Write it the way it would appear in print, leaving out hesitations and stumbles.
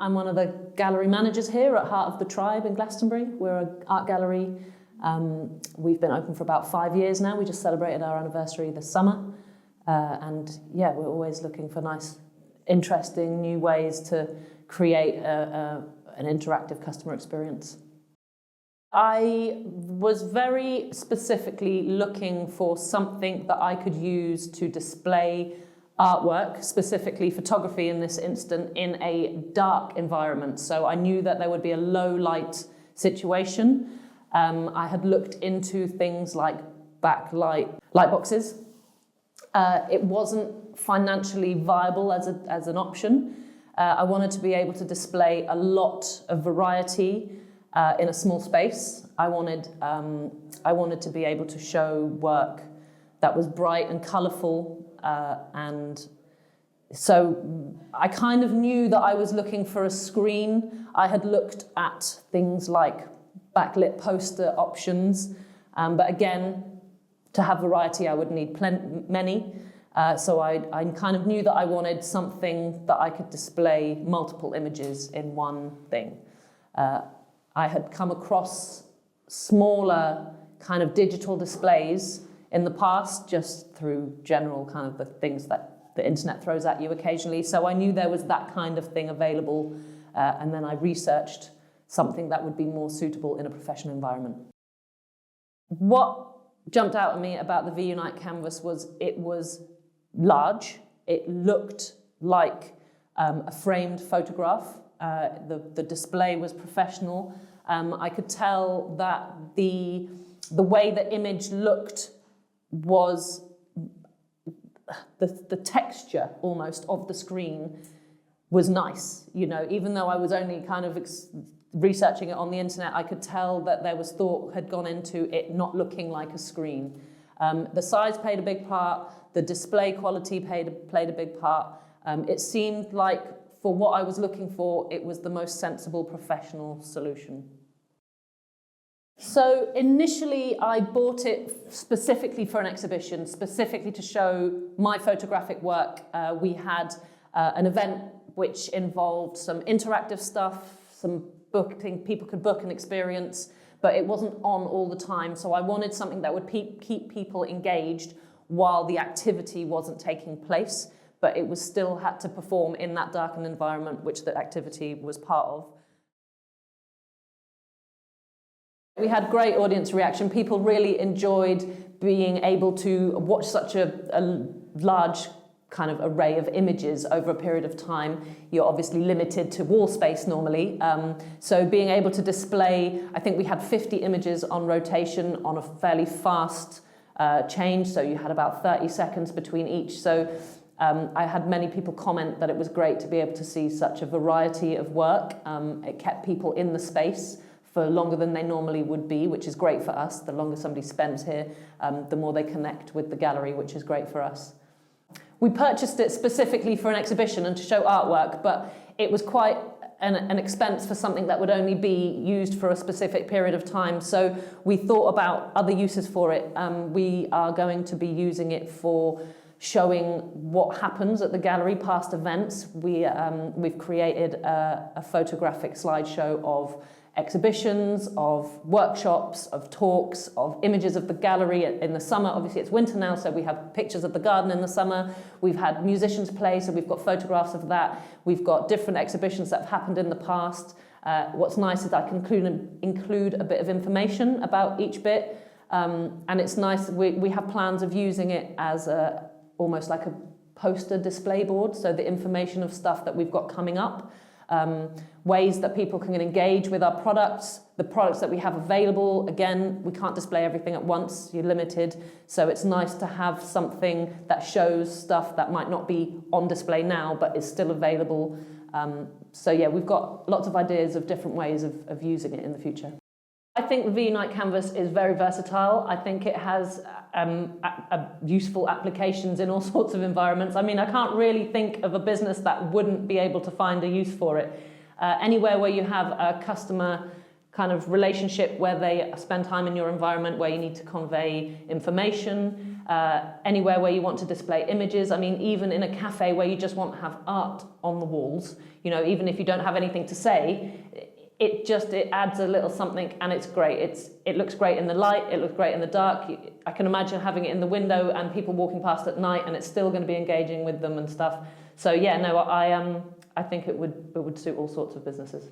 I'm one of the gallery managers here at Heart of the Tribe in Glastonbury. We're an art gallery. We've been open for about 5 years now. We just celebrated our anniversary this summer. And yeah, we're always looking for nice, interesting new ways to create an interactive customer experience. I was very specifically looking for something that I could use to display artwork, specifically photography in this instant, in a dark environment. So I knew that there would be a low light situation. I had looked into things like backlight light boxes. It wasn't financially viable as an option. I wanted to be able to display a lot of variety in a small space. I wanted to be able to show work that was bright and colourful, and so I kind of knew that I was looking for a screen. I had looked at things like backlit poster options, but again, to have variety, I would need many. So I kind of knew that I wanted something that I could display multiple images in one thing. I had come across smaller kind of digital displays in the past, just through general kind of the things that the internet throws at you occasionally. So I knew there was that kind of thing available, and then I researched something that would be more suitable in a professional environment. What jumped out at me about the Vieunite Canvas was it was large. It looked like a framed photograph. The display was professional. I could tell that the way the image looked was the texture almost of the screen was nice. You know, even though I was only kind of researching it on the internet, I could tell that there was thought had gone into it not looking like a screen. The size played a big part. The display quality played a big part. It seemed like, for what I was looking for, it was the most sensible professional solution. So initially, I bought it specifically for an exhibition, specifically to show my photographic work. We had an event which involved some interactive stuff, some booking, people could book an experience, but it wasn't on all the time. So I wanted something that would keep people engaged while the activity wasn't taking place, but it was still had to perform in that darkened environment, which the activity was part of. We had great audience reaction. People really enjoyed being able to watch such a large kind of array of images over a period of time. You're obviously limited to wall space normally. So being able to display, I think we had 50 images on rotation on a fairly fast change. So you had about 30 seconds between each. So I had many people comment that it was great to be able to see such a variety of work. It kept people in the space for longer than they normally would be, which is great for us. The longer somebody spends here, the more they connect with the gallery, which is great for us. We purchased it specifically for an exhibition and to show artwork, but it was quite an expense for something that would only be used for a specific period of time. So we thought about other uses for it. We are going to be using it for showing what happens at the gallery, past events. We've created a photographic slideshow of exhibitions, of workshops, of talks, of images of the gallery in the summer. Obviously it's winter now, so we have pictures of the garden in the summer. We've had musicians play, so we've got photographs of that. We've got different exhibitions that have happened in the past. What's nice is I can include a bit of information about each bit, and it's nice, we have plans of using it as almost like a poster display board, so the information of stuff that we've got coming up. Ways that people can engage with our products, the products that we have available. Again, we can't display everything at once, you're limited, so it's nice to have something that shows stuff that might not be on display now, but is still available. So yeah, we've got lots of ideas of different ways of using it in the future. I think the Vieunite Canvas is very versatile. I think it has useful applications in all sorts of environments. I mean, I can't really think of a business that wouldn't be able to find a use for it. Anywhere where you have a customer kind of relationship where they spend time in your environment, where you need to convey information, anywhere where you want to display images. I mean, even in a cafe where you just want to have art on the walls, you know, even if you don't have anything to say, it adds a little something, and it's great. It looks great in the light, it looks great in the dark. I can imagine having it in the window and people walking past at night, and it's still going to be engaging with them and stuff. So yeah, no, I think it would suit all sorts of businesses.